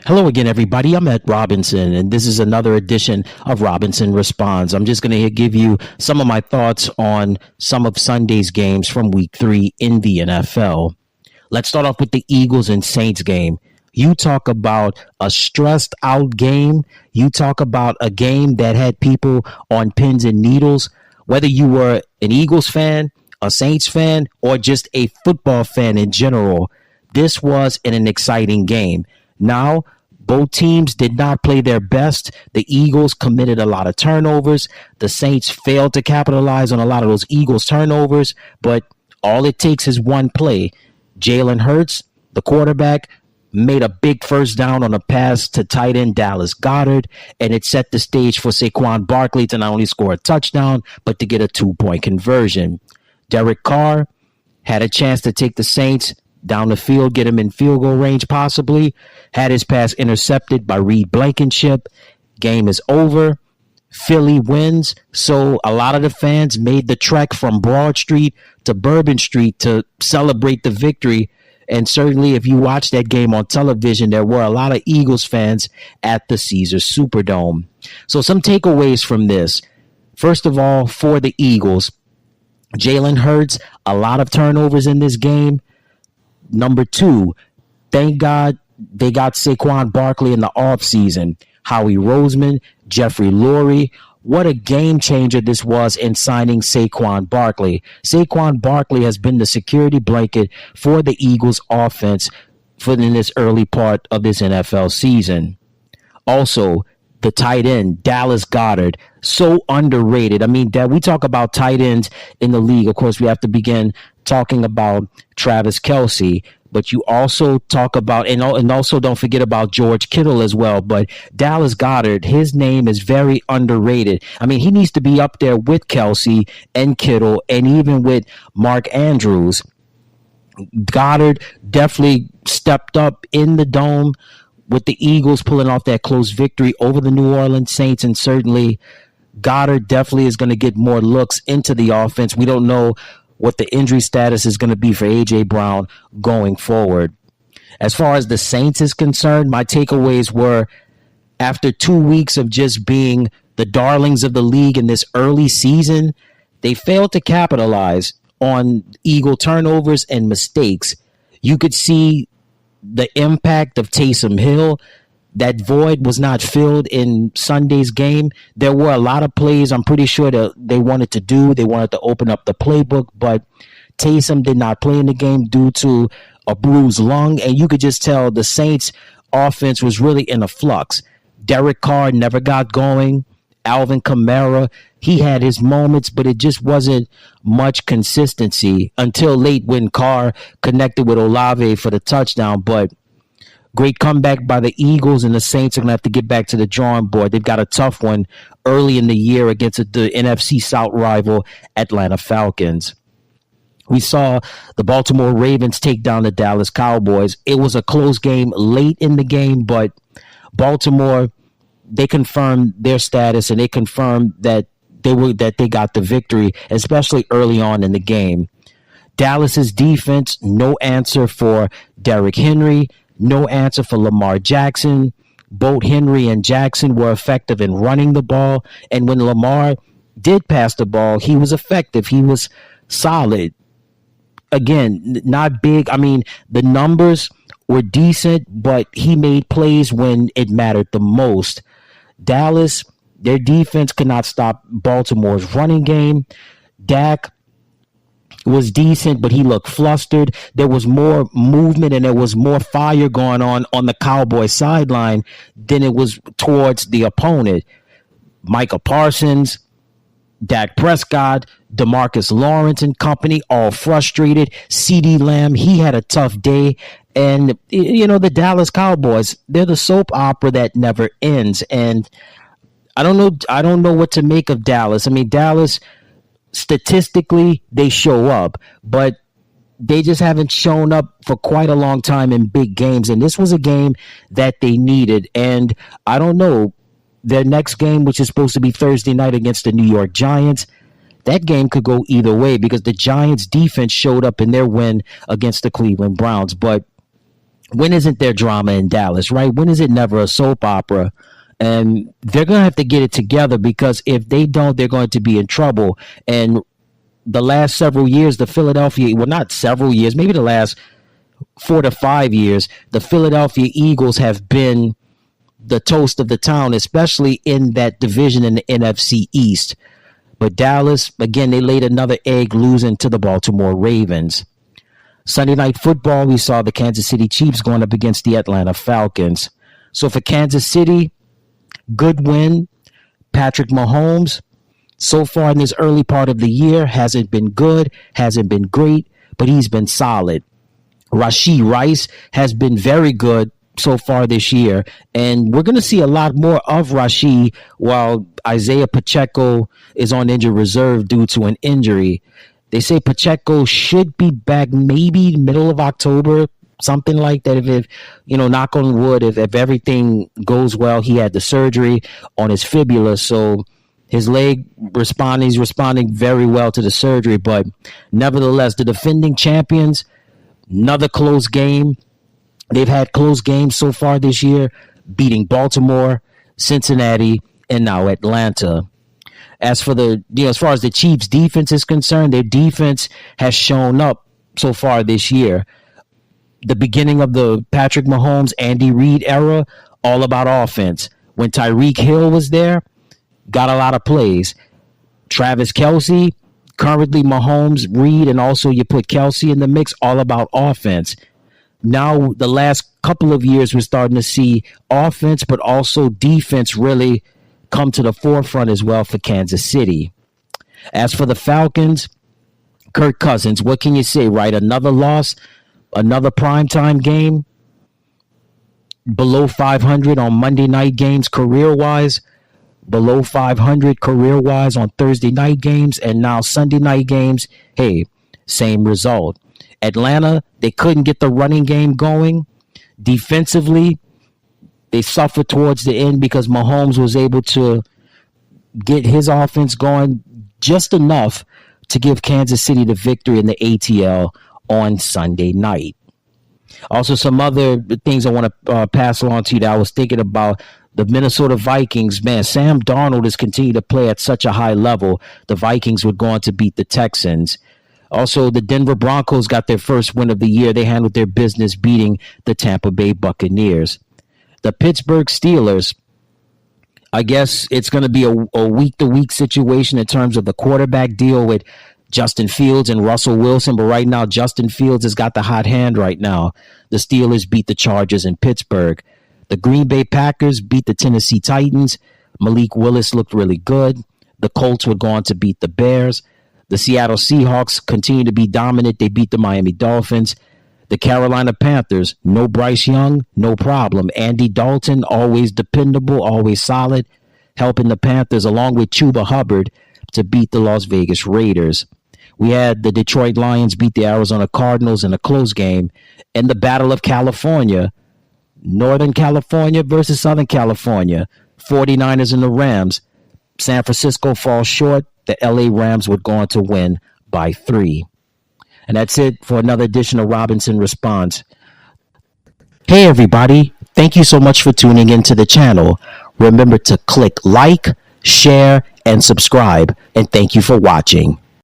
Hello again, everybody. I'm Ed Robinson, and this is another edition of Robinson Responds. I'm just going to give you some of my thoughts on some of Sunday's games from Week 3 in the NFL. Let's start off with the Eagles and Saints game. You talk about a stressed out game. You talk about a game that had people on pins and needles. Whether you were an Eagles fan, a Saints fan, or just a football fan in general, this was an exciting game. Now, both teams did not play their best. The Eagles committed a lot of turnovers. The Saints failed to capitalize on a lot of those Eagles turnovers, but all it takes is one play. Jalen Hurts, the quarterback, made a big first down on a pass to tight end Dallas Goedert, and it set the stage for Saquon Barkley to not only score a touchdown, but to get a 2-point conversion. Derek Carr had a chance to take the Saints down the field, get him in field goal range possibly, had his pass intercepted by Reed Blankenship. Game is over. Philly wins. So a lot of the fans made the trek from Broad Street to Bourbon Street to celebrate the victory. And certainly if you watch that game on television, there were a lot of Eagles fans at the Caesars Superdome. So some takeaways from this. First of all, for the Eagles, Jalen Hurts, a lot of turnovers in this game. Number two, thank God they got Saquon Barkley in the offseason. Howie Roseman, Jeffrey Lurie. What a game changer this was in signing Saquon Barkley. Saquon Barkley has been the security blanket for the Eagles offense in this early part of this NFL season. Also, the tight end, Dallas Goedert, so underrated. I mean, we talk about tight ends in the league. Of course, we have to begin talking about Travis Kelce, but you also talk about, and also don't forget about George Kittle as well. But Dallas Goedert, his name is very underrated. I mean, he needs to be up there with Kelce and Kittle and even with Mark Andrews. Goedert definitely stepped up in the dome with the Eagles pulling off that close victory over the New Orleans Saints, and certainly Goedert definitely is going to get more looks into the offense. We don't know what the injury status is going to be for A.J. Brown going forward. As far as the Saints is concerned, my takeaways were, after 2 weeks of just being the darlings of the league in this early season, they failed to capitalize on Eagle turnovers and mistakes. You could see the impact of Taysom Hill. That void was not filled in Sunday's game. There were a lot of plays I'm pretty sure that they wanted to do. They wanted to open up the playbook, but Taysom did not play in the game due to a bruised lung, and you could just tell the Saints offense was really in a flux. Derek Carr never got going. Alvin Kamara, he had his moments, but it just wasn't much consistency until late when Carr connected with Olave for the touchdown. But great comeback by the Eagles, and the Saints are going to have to get back to the drawing board. They've got a tough one early in the year against the NFC South rival Atlanta Falcons. We saw the Baltimore Ravens take down the Dallas Cowboys. It was a close game late in the game, but Baltimore, they confirmed their status, and they confirmed that they got the victory, especially early on in the game. Dallas's defense, no answer for Derrick Henry, no answer for Lamar Jackson. Both Henry and Jackson were effective in running the ball, and when Lamar did pass the ball, he was effective. He was solid. Again, not big. I mean, the numbers were decent, but he made plays when it mattered the most. Dallas, their defense could not stop Baltimore's running game. Dak was decent, but he looked flustered. There was more movement and there was more fire going on the Cowboy sideline than it was towards the opponent. Micah Parsons, Dak Prescott, DeMarcus Lawrence and company, all frustrated. CeeDee Lamb, he had a tough day. And, the Dallas Cowboys, they're the soap opera that never ends. And I don't know what to make of Dallas. I mean, Dallas, statistically, they show up, but they just haven't shown up for quite a long time in big games. And this was a game that they needed. And I don't know, their next game, which is supposed to be Thursday night against the New York Giants, that game could go either way because the Giants defense showed up in their win against the Cleveland Browns. But When isn't there drama in Dallas, right? When is it never a soap opera? And they're going to have to get it together, because if they don't, they're going to be in trouble. And the last several years, the Philadelphia, well, not several years, maybe the last 4 to 5 years, the Philadelphia Eagles have been the toast of the town, especially in that division in the NFC East. But Dallas, again, they laid another egg, losing to the Baltimore Ravens. Sunday Night Football, we saw the Kansas City Chiefs going up against the Atlanta Falcons. So for Kansas City, good win. Patrick Mahomes, so far in this early part of the year, hasn't been good, hasn't been great, but he's been solid. Rashee Rice has been very good so far this year, and we're going to see a lot more of Rashee while Isaiah Pacheco is on injured reserve due to an injury. They say Pacheco should be back maybe middle of October, something like that. If knock on wood, if everything goes well. He had the surgery on his fibula, so his leg he's responding very well to the surgery. But nevertheless, the defending champions, another close game. They've had close games so far this year, beating Baltimore, Cincinnati, and now Atlanta. As for as far as the Chiefs' defense is concerned, their defense has shown up so far this year. The beginning of the Patrick Mahomes, Andy Reid era, all about offense. When Tyreek Hill was there, got a lot of plays. Travis Kelce, currently Mahomes, Reid, and also you put Kelce in the mix, all about offense. Now, the last couple of years, we're starting to see offense, but also defense really come to the forefront as well for Kansas City. As for the Falcons, Kirk Cousins, what can you say, right? Another loss, another primetime game, below 500 on Monday night games career-wise, below 500 career-wise on Thursday night games, and now Sunday night games, hey, same result. Atlanta, they couldn't get the running game going. Defensively, they suffered towards the end because Mahomes was able to get his offense going just enough to give Kansas City the victory in the ATL on Sunday night. Also, some other things I want to pass along to you that I was thinking about. The Minnesota Vikings, man, Sam Darnold has continued to play at such a high level. The Vikings were going to beat the Texans. Also, the Denver Broncos got their first win of the year. They handled their business, beating the Tampa Bay Buccaneers. The Pittsburgh Steelers, I guess it's going to be a week-to-week situation in terms of the quarterback deal with Justin Fields and Russell Wilson. But right now, Justin Fields has got the hot hand right now. The Steelers beat the Chargers in Pittsburgh. The Green Bay Packers beat the Tennessee Titans. Malik Willis looked really good. The Colts would go on to beat the Bears. The Seattle Seahawks continue to be dominant. They beat the Miami Dolphins. The Carolina Panthers, no Bryce Young, no problem. Andy Dalton, always dependable, always solid, helping the Panthers along with Chuba Hubbard to beat the Las Vegas Raiders. We had the Detroit Lions beat the Arizona Cardinals in a close game. And the Battle of California, Northern California versus Southern California, 49ers and the Rams. San Francisco falls short. The LA Rams would go on to win by 3. And that's it for another edition of Robinson Responds. Hey, everybody. Thank you so much for tuning into the channel. Remember to click like, share, and subscribe. And thank you for watching.